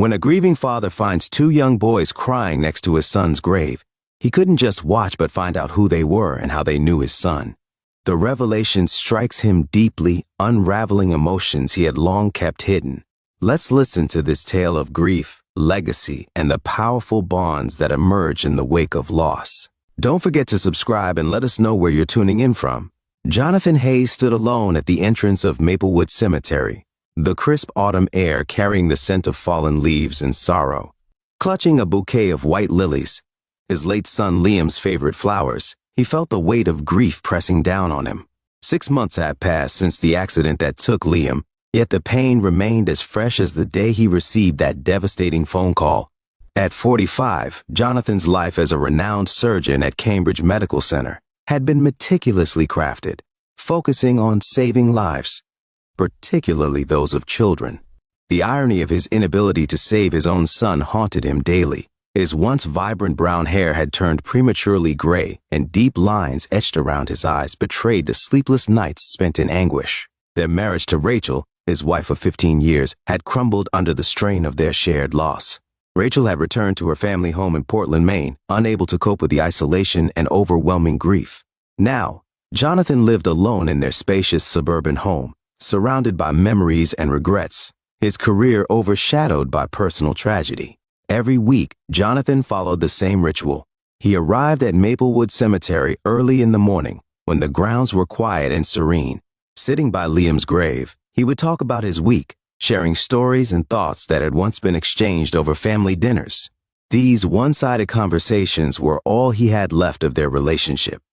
When a grieving father finds two young boys crying next to his son's grave, he couldn't just watch but find out who they were and how they knew his son. The revelation strikes him deeply, unraveling emotions he had long kept hidden. Let's listen to this tale of grief, legacy, and the powerful bonds that emerge in the wake of loss. Don't forget to subscribe and let us know where you're tuning in from. Jonathan Hayes stood alone at the entrance of Maplewood Cemetery, the crisp autumn air carrying the scent of fallen leaves and sorrow. Clutching a bouquet of white lilies, his late son Liam's favorite flowers, he felt the weight of grief pressing down on him. 6 months had passed since the accident that took Liam, yet the pain remained as fresh as the day he received that devastating phone call. At 45, Jonathan's life as a renowned surgeon at Cambridge Medical Center had been meticulously crafted, focusing on saving lives, particularly those of children. The irony of his inability to save his own son haunted him daily. His once vibrant brown hair had turned prematurely gray, and deep lines etched around his eyes betrayed the sleepless nights spent in anguish. Their marriage to Rachel, his wife of 15 years, had crumbled under the strain of their shared loss. Rachel had returned to her family home in Portland, Maine, unable to cope with the isolation and overwhelming grief. Now, Jonathan lived alone in their spacious suburban home, surrounded by memories and regrets, his career overshadowed by personal tragedy. Every week, Jonathan followed the same ritual. He arrived at Maplewood Cemetery early in the morning, when the grounds were quiet and serene. Sitting by Liam's grave, he would talk about his week, sharing stories and thoughts that had once been exchanged over family dinners. These one-sided conversations were all he had left of their relationship.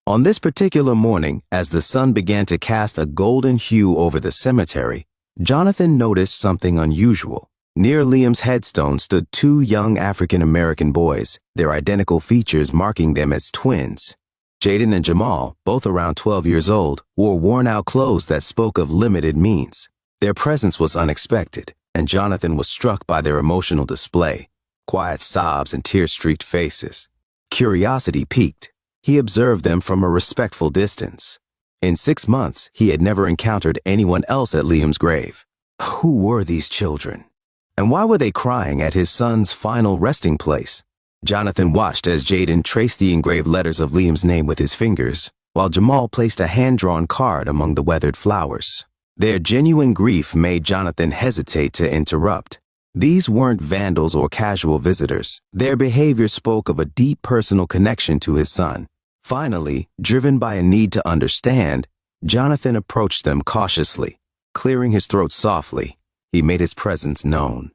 On this particular morning, as the sun began to cast a golden hue over the cemetery, Jonathan noticed something unusual. Near Liam's headstone stood two young African-American boys, their identical features marking them as twins. Jaden and Jamal, both around 12 years old, wore worn-out clothes that spoke of limited means. Their presence was unexpected, and Jonathan was struck by their emotional display, quiet sobs and tear-streaked faces. Curiosity piqued. He observed them from a respectful distance. In 6 months, he had never encountered anyone else at Liam's grave. Who were these children? And why were they crying at his son's final resting place? Jonathan watched as Jaden traced the engraved letters of Liam's name with his fingers, while Jamal placed a hand-drawn card among the weathered flowers. Their genuine grief made Jonathan hesitate to interrupt. These weren't vandals or casual visitors. Their behavior spoke of a deep personal connection to his son. Finally, driven by a need to understand, Jonathan approached them cautiously. Clearing his throat softly, he made his presence known.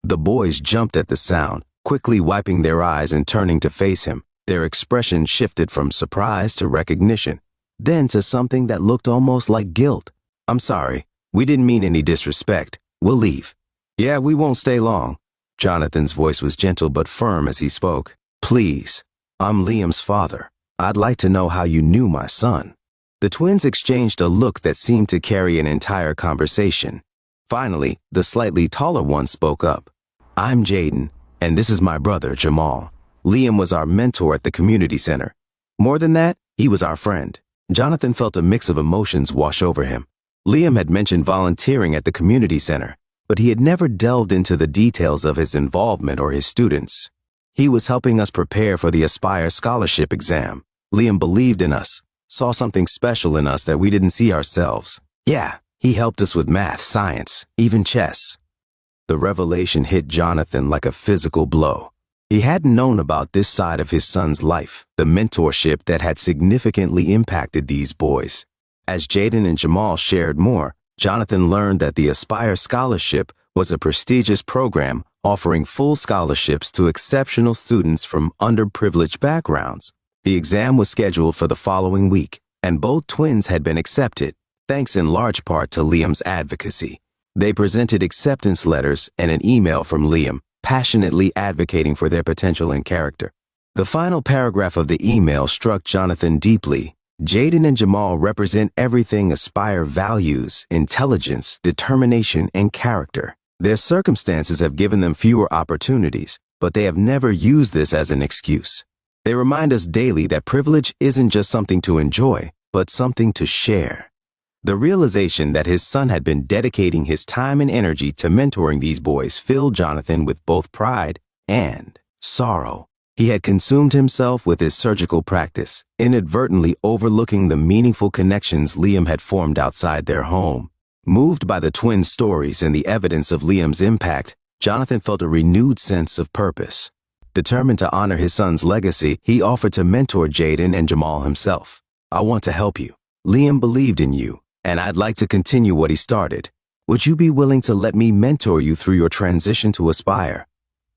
The boys jumped at the sound, quickly wiping their eyes and turning to face him. Their expression shifted from surprise to recognition, then to something that looked almost like guilt. "I'm sorry. We didn't mean any disrespect. We'll leave." "Yeah, we won't stay long." Jonathan's voice was gentle but firm as he spoke. "Please, I'm Liam's father. I'd like to know how you knew my son." The twins exchanged a look that seemed to carry an entire conversation. Finally, the slightly taller one spoke up. "I'm Jaden, and this is my brother, Jamal. Liam was our mentor at the community center. More than that, he was our friend." Jonathan felt a mix of emotions wash over him. Liam had mentioned volunteering at the community center, but he had never delved into the details of his involvement or his students. "He was helping us prepare for the Aspire scholarship exam. Liam believed in us, saw something special in us that we didn't see ourselves. Yeah, he helped us with math, science, even chess." The revelation hit Jonathan like a physical blow. He hadn't known about this side of his son's life, the mentorship that had significantly impacted these boys. As Jaden and Jamal shared more, Jonathan learned that the Aspire Scholarship was a prestigious program offering full scholarships to exceptional students from underprivileged backgrounds. The exam was scheduled for the following week, and both twins had been accepted, thanks in large part to Liam's advocacy. They presented acceptance letters and an email from Liam, passionately advocating for their potential and character. The final paragraph of the email struck Jonathan deeply. Jaden and Jamal represent everything Aspire values: intelligence, determination, and character. Their circumstances have given them fewer opportunities, but they have never used this as an excuse. They remind us daily that privilege isn't just something to enjoy, but something to share. The realization that his son had been dedicating his time and energy to mentoring these boys filled Jonathan with both pride and sorrow. He had consumed himself with his surgical practice, inadvertently overlooking the meaningful connections Liam had formed outside their home. Moved by the twins' stories and the evidence of Liam's impact, Jonathan felt a renewed sense of purpose. Determined to honor his son's legacy, he offered to mentor Jaden and Jamal himself. "I want to help you. Liam believed in you, and I'd like to continue what he started. Would you be willing to let me mentor you through your transition to Aspire?"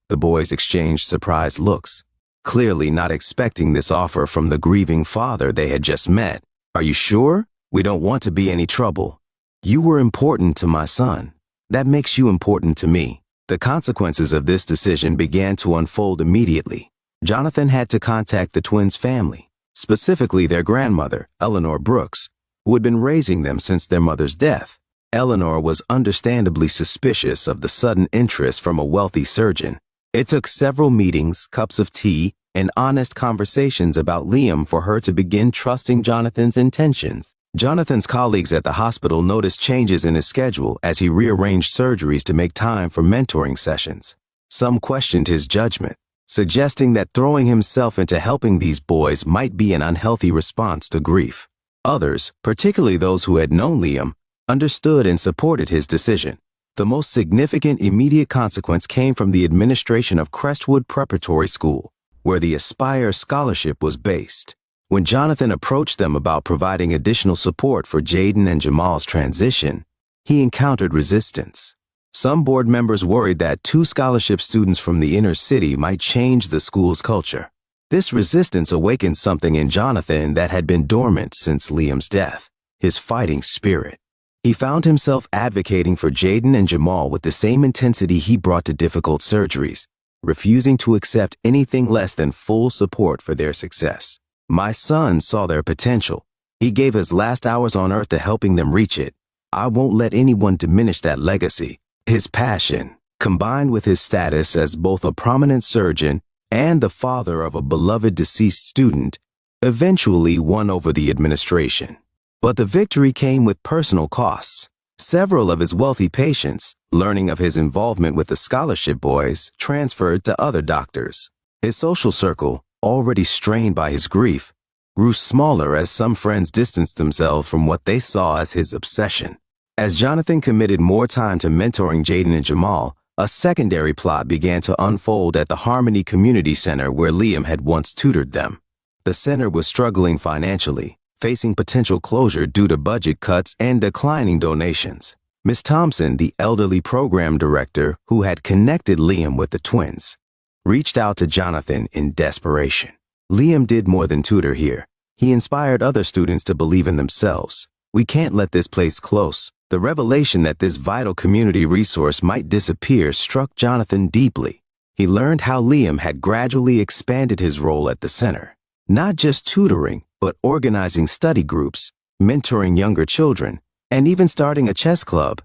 The boys exchanged surprised looks, clearly not expecting this offer from the grieving father they had just met. "Are you sure? We don't want to be any trouble. You were important to my son. That makes you important to me." The consequences of this decision began to unfold immediately. Jonathan had to contact the twins' family, specifically their grandmother, Eleanor Brooks, who had been raising them since their mother's death. Eleanor was understandably suspicious of the sudden interest from a wealthy surgeon. It took several meetings, cups of tea, and honest conversations about Liam for her to begin trusting Jonathan's intentions. Jonathan's colleagues at the hospital noticed changes in his schedule as he rearranged surgeries to make time for mentoring sessions. Some questioned his judgment, suggesting that throwing himself into helping these boys might be an unhealthy response to grief. Others, particularly those who had known Liam, understood and supported his decision. The most significant immediate consequence came from the administration of Crestwood Preparatory School, where the Aspire Scholarship was based. When Jonathan approached them about providing additional support for Jaden and Jamal's transition, he encountered resistance. Some board members worried that 2 scholarship students from the inner city might change the school's culture. This resistance awakened something in Jonathan that had been dormant since Liam's death: his fighting spirit. He found himself advocating for Jaden and Jamal with the same intensity he brought to difficult surgeries, refusing to accept anything less than full support for their success. "My son saw their potential. He gave his last hours on earth to helping them reach it. I won't let anyone diminish that legacy." His passion, combined with his status as both a prominent surgeon and the father of a beloved deceased student, eventually won over the administration. But the victory came with personal costs. Several of his wealthy patients, learning of his involvement with the scholarship boys, transferred to other doctors. His social circle, already strained by his grief, grew smaller as some friends distanced themselves from what they saw as his obsession. As Jonathan committed more time to mentoring Jaden and Jamal, a secondary plot began to unfold at the Harmony Community Center where Liam had once tutored them. The center was struggling financially, facing potential closure due to budget cuts and declining donations. Miss Thompson, the elderly program director who had connected Liam with the twins, reached out to Jonathan in desperation. "Liam did more than tutor here. He inspired other students to believe in themselves. We can't let this place close." The revelation that this vital community resource might disappear struck Jonathan deeply. He learned how Liam had gradually expanded his role at the center, not just tutoring, but organizing study groups, mentoring younger children, and even starting a chess club.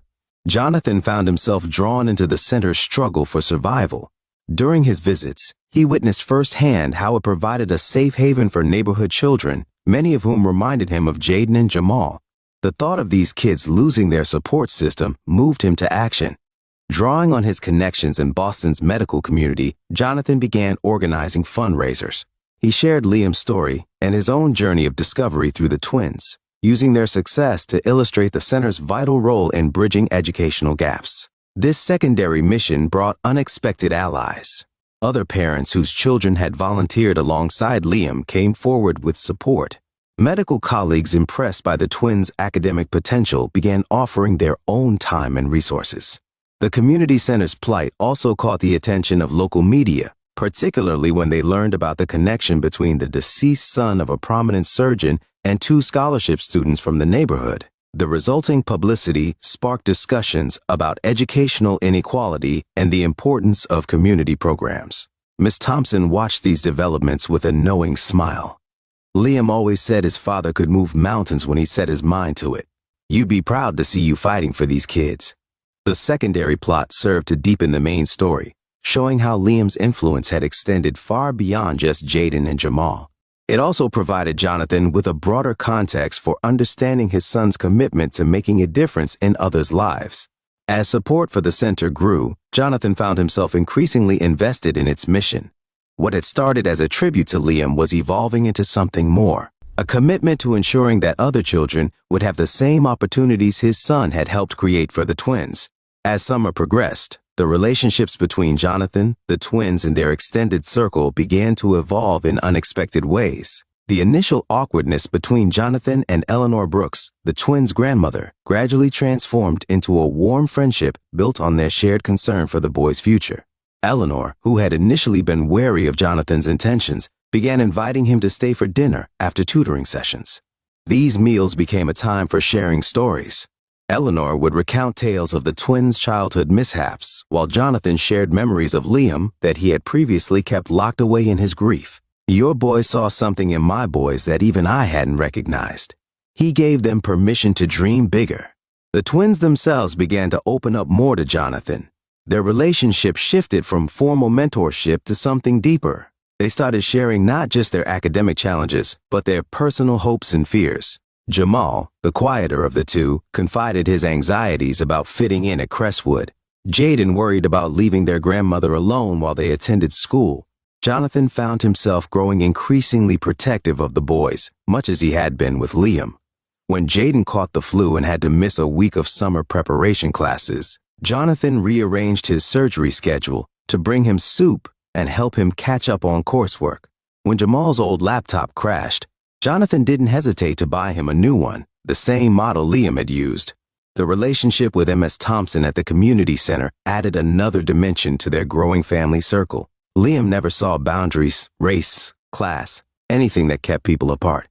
Jonathan found himself drawn into the center's struggle for survival. During his visits, he witnessed firsthand how it provided a safe haven for neighborhood children, many of whom reminded him of Jaden and Jamal. The thought of these kids losing their support system moved him to action. Drawing on his connections in Boston's medical community, Jonathan began organizing fundraisers. He shared Liam's story and his own journey of discovery through the twins, using their success to illustrate the center's vital role in bridging educational gaps. This secondary mission brought unexpected allies. Other parents whose children had volunteered alongside Liam came forward with support. Medical colleagues impressed by the twins' academic potential began offering their own time and resources. The community center's plight also caught the attention of local media, particularly when they learned about the connection between the deceased son of a prominent surgeon and 2 scholarship students from the neighborhood. The resulting publicity sparked discussions about educational inequality and the importance of community programs. Miss Thompson watched these developments with a knowing smile. "Liam always said his father could move mountains when he set his mind to it. You'd be proud to see you fighting for these kids." The secondary plot served to deepen the main story, showing how Liam's influence had extended far beyond just Jaden and Jamal. It also provided Jonathan with a broader context for understanding his son's commitment to making a difference in others' lives. As support for the center grew, Jonathan found himself increasingly invested in its mission. What had started as a tribute to Liam was evolving into something more, a commitment to ensuring that other children would have the same opportunities his son had helped create for the twins. As summer progressed, the relationships between Jonathan, the twins, and their extended circle began to evolve in unexpected ways. The initial awkwardness between Jonathan and Eleanor Brooks, the twins' grandmother, gradually transformed into a warm friendship built on their shared concern for the boys' future. Eleanor, who had initially been wary of Jonathan's intentions, began inviting him to stay for dinner after tutoring sessions. These meals became a time for sharing stories. Eleanor would recount tales of the twins' childhood mishaps, while Jonathan shared memories of Liam that he had previously kept locked away in his grief. "Your boy saw something in my boys that even I hadn't recognized." He gave them permission to dream bigger. The twins themselves began to open up more to Jonathan. Their relationship shifted from formal mentorship to something deeper. They started sharing not just their academic challenges, but their personal hopes and fears. Jamal, the quieter of the two, confided his anxieties about fitting in at Crestwood. Jaden worried about leaving their grandmother alone while they attended school. Jonathan found himself growing increasingly protective of the boys, much as he had been with Liam. When Jaden caught the flu and had to miss a week of summer preparation classes, Jonathan rearranged his surgery schedule to bring him soup and help him catch up on coursework. When Jamal's old laptop crashed, Jonathan didn't hesitate to buy him a new one, the same model Liam had used. The relationship with MS Thompson at the community center added another dimension to their growing family circle. Liam never saw boundaries, race, class, anything that kept people apart.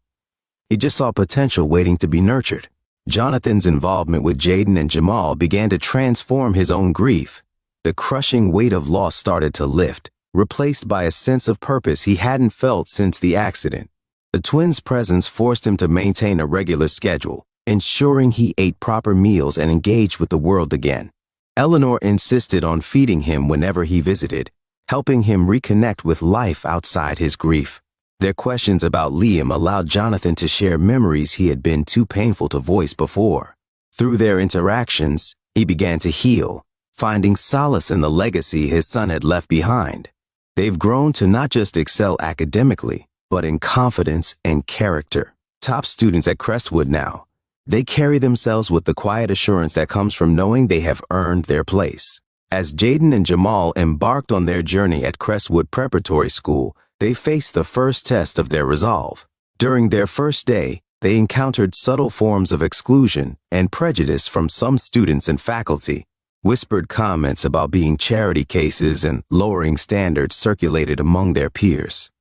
He just saw potential waiting to be nurtured. Jonathan's involvement with Jaden and Jamal began to transform his own grief. The crushing weight of loss started to lift, replaced by a sense of purpose he hadn't felt since the accident. The twins' presence forced him to maintain a regular schedule, ensuring he ate proper meals and engaged with the world again. Eleanor insisted on feeding him whenever he visited, helping him reconnect with life outside his grief. Their questions about Liam allowed Jonathan to share memories he had been too painful to voice before. Through their interactions, he began to heal, finding solace in the legacy his son had left behind. They've grown to not just excel academically, but in confidence and character. Top students at Crestwood now. They carry themselves with the quiet assurance that comes from knowing they have earned their place. As Jaden and Jamal embarked on their journey at Crestwood Preparatory School, they faced the first test of their resolve. During their first day, they encountered subtle forms of exclusion and prejudice from some students and faculty. Whispered comments about being charity cases and lowering standards circulated among their peers.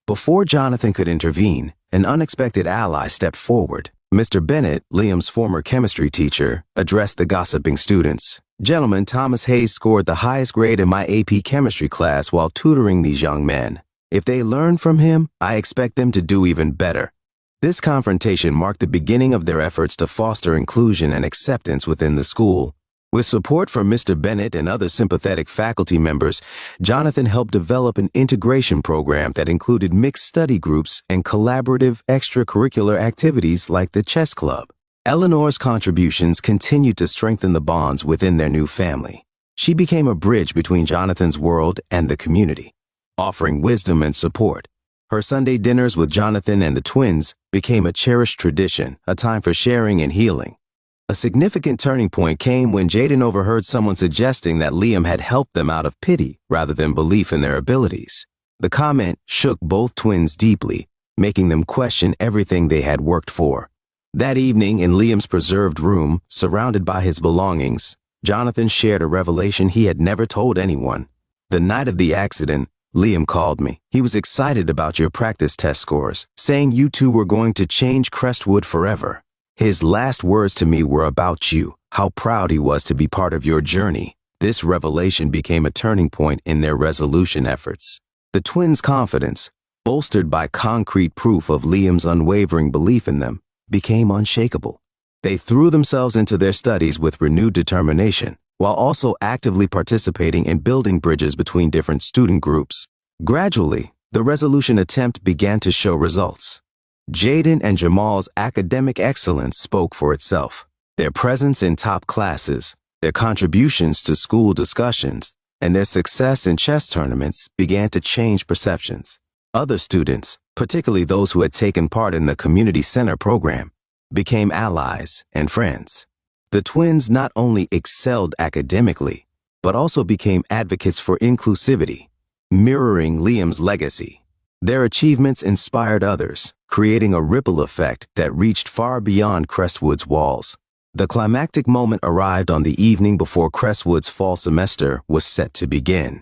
Before Jonathan could intervene, an unexpected ally stepped forward. Mr. Bennett, Liam's former chemistry teacher, addressed the gossiping students. "Gentlemen, Thomas Hayes scored the highest grade in my AP chemistry class while tutoring these young men. If they learn from him, I expect them to do even better." This confrontation marked the beginning of their efforts to foster inclusion and acceptance within the school. With support from Mr. Bennett and other sympathetic faculty members, Jonathan helped develop an integration program that included mixed study groups and collaborative extracurricular activities like the chess club. Eleanor's contributions continued to strengthen the bonds within their new family. She became a bridge between Jonathan's world and the community, offering wisdom and support. Her Sunday dinners with Jonathan and the twins became a cherished tradition, a time for sharing and healing. A significant turning point came when Jaden overheard someone suggesting that Liam had helped them out of pity rather than belief in their abilities. The comment shook both twins deeply, making them question everything they had worked for. That evening, in Liam's preserved room, surrounded by his belongings, Jonathan shared a revelation he had never told anyone. "The night of the accident, Liam called me. He was excited about your practice test scores, saying you two were going to change Crestwood forever. His last words to me were about you, how proud he was to be part of your journey." This revelation became a turning point in their resolution efforts. The twins' confidence, bolstered by concrete proof of Liam's unwavering belief in them, became unshakable. They threw themselves into their studies with renewed determination, while also actively participating in building bridges between different student groups. Gradually, The resolution attempt began to show results. Jaden and Jamal's academic excellence spoke for itself. Their presence in top classes, their contributions to school discussions, and their success in chess tournaments began to change perceptions. Other students, particularly those who had taken part in the community center program, became allies and friends. The twins not only excelled academically, but also became advocates for inclusivity, mirroring Liam's legacy. Their achievements inspired others, creating a ripple effect that reached far beyond Crestwood's walls. The climactic moment arrived on the evening before Crestwood's fall semester was set to begin.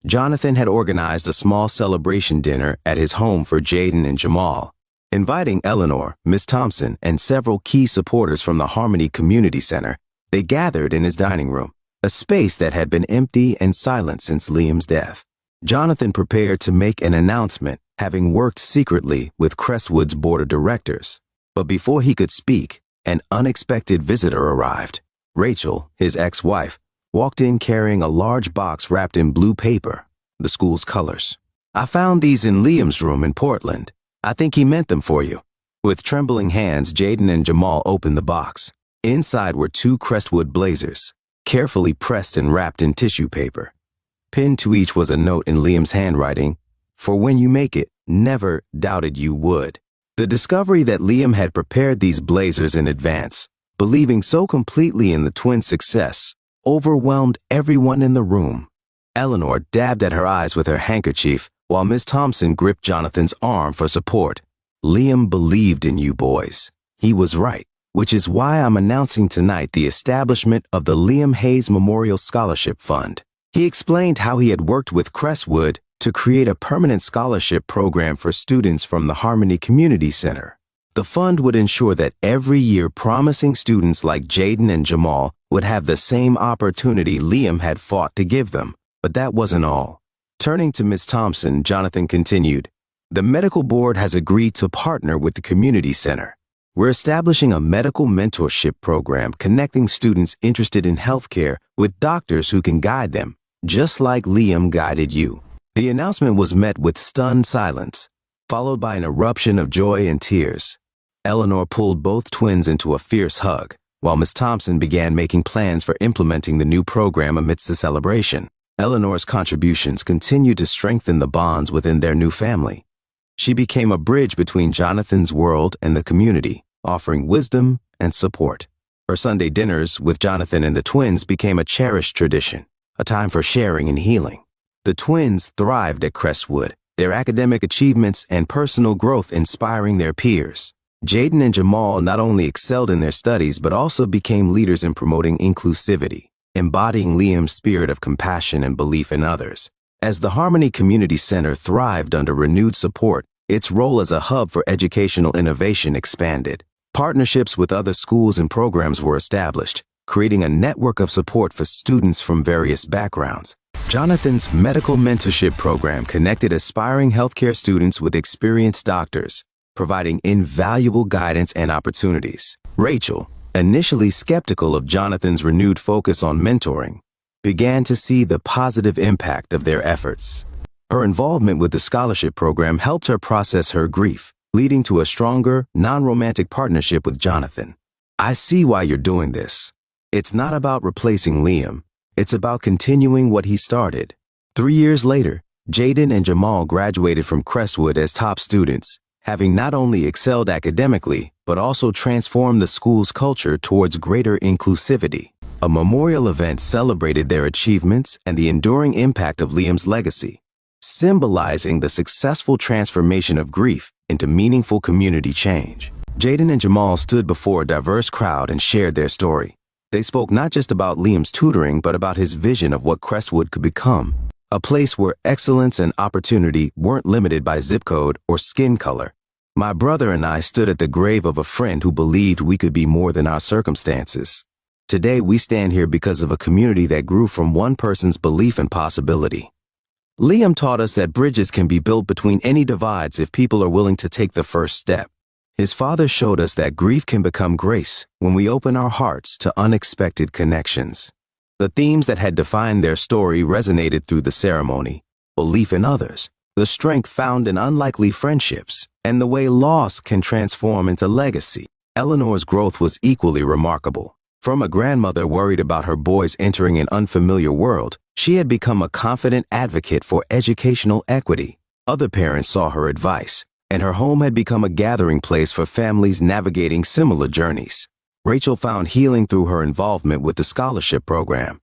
Jonathan had organized a small celebration dinner at his home for Jaden and Jamal, inviting Eleanor, Miss Thompson, and several key supporters from the Harmony Community Center. They gathered in his dining room, a space that had been empty and silent since Liam's death. Jonathan prepared to make an announcement, having worked secretly with Crestwood's board of directors. But before he could speak, an unexpected visitor arrived. Rachel, his ex-wife, walked in carrying a large box wrapped in blue paper, the school's colors. "I found these in Liam's room in Portland. I think he meant them for you." With trembling hands, Jaden and Jamal opened the box. Inside were 2 Crestwood blazers, carefully pressed and wrapped in tissue paper. Pinned to each was a note in Liam's handwriting, "For when you make it, never doubted you would." The discovery that Liam had prepared these blazers in advance, believing so completely in the twins' success, overwhelmed everyone in the room. Eleanor dabbed at her eyes with her handkerchief, while Miss Thompson gripped Jonathan's arm for support. "Liam believed in you boys. He was right, which is why I'm announcing tonight the establishment of the Liam Hayes Memorial Scholarship Fund." He explained how he had worked with Crestwood to create a permanent scholarship program for students from the Harmony Community Center. The fund would ensure that every year promising students like Jaden and Jamal would have the same opportunity Liam had fought to give them. But that wasn't all. Turning to Ms. Thompson, Jonathan continued, "The medical board has agreed to partner with the community center. We're establishing a medical mentorship program connecting students interested in healthcare with doctors who can guide them, just like Liam guided you." The announcement was met with stunned silence, followed by an eruption of joy and tears. Eleanor pulled both twins into a fierce hug, while Miss Thompson began making plans for implementing the new program amidst the celebration. Eleanor's contributions continued to strengthen the bonds within their new family. She became a bridge between Jonathan's world and the community, offering wisdom and support. Her Sunday dinners with Jonathan and the twins became a cherished tradition, a time for sharing and healing. The twins thrived at Crestwood, their academic achievements and personal growth inspiring their peers. Jaden and Jamal not only excelled in their studies but also became leaders in promoting inclusivity, embodying Liam's spirit of compassion and belief in others. As the Harmony Community Center thrived under renewed support, its role as a hub for educational innovation expanded. Partnerships with other schools and programs were established, creating a network of support for students from various backgrounds. Jonathan's medical mentorship program connected aspiring healthcare students with experienced doctors, providing invaluable guidance and opportunities. Rachel, initially skeptical of Jonathan's renewed focus on mentoring, began to see the positive impact of their efforts. Her involvement with the scholarship program helped her process her grief, leading to a stronger, non-romantic partnership with Jonathan. "I see why you're doing this. It's not about replacing Liam. It's about continuing what he started." 3 years later, Jaden and Jamal graduated from Crestwood as top students, having not only excelled academically, but also transformed the school's culture towards greater inclusivity. A memorial event celebrated their achievements and the enduring impact of Liam's legacy, symbolizing the successful transformation of grief into meaningful community change. Jaden and Jamal stood before a diverse crowd and shared their story. They spoke not just about Liam's tutoring, but about his vision of what Crestwood could become, a place where excellence and opportunity weren't limited by zip code or skin color. "My brother and I stood at the grave of a friend who believed we could be more than our circumstances. Today we stand here because of a community that grew from one person's belief and possibility." Liam taught us that bridges can be built between any divides if people are willing to take the first step. His father showed us that grief can become grace when we open our hearts to unexpected connections. The themes that had defined their story resonated through the ceremony: belief in others, the strength found in unlikely friendships, and the way loss can transform into legacy. Eleanor's growth was equally remarkable. From a grandmother worried about her boys entering an unfamiliar world, she had become a confident advocate for educational equity. Other parents saw her advice, and her home had become a gathering place for families navigating similar journeys. Rachel found healing through her involvement with the scholarship program.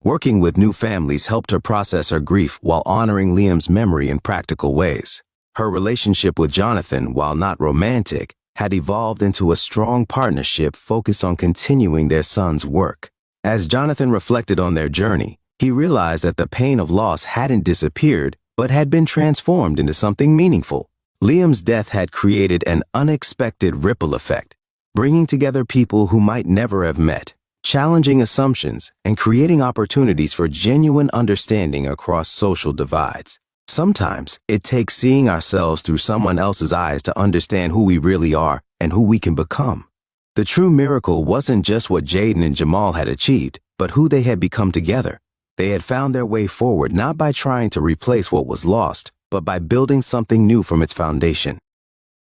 Working with new families helped her process her grief while honoring Liam's memory in practical ways. Her relationship with Jonathan, while not romantic, had evolved into a strong partnership focused on continuing their son's work. As Jonathan reflected on their journey, he realized that the pain of loss hadn't disappeared, but had been transformed into something meaningful. Liam's death had created an unexpected ripple effect, bringing together people who might never have met, challenging assumptions, and creating opportunities for genuine understanding across social divides. Sometimes it takes seeing ourselves through someone else's eyes to understand who we really are and who we can become. The true miracle wasn't just what Jaden and Jamal had achieved, but who they had become together. They had found their way forward not by trying to replace what was lost, but by building something new from its foundation.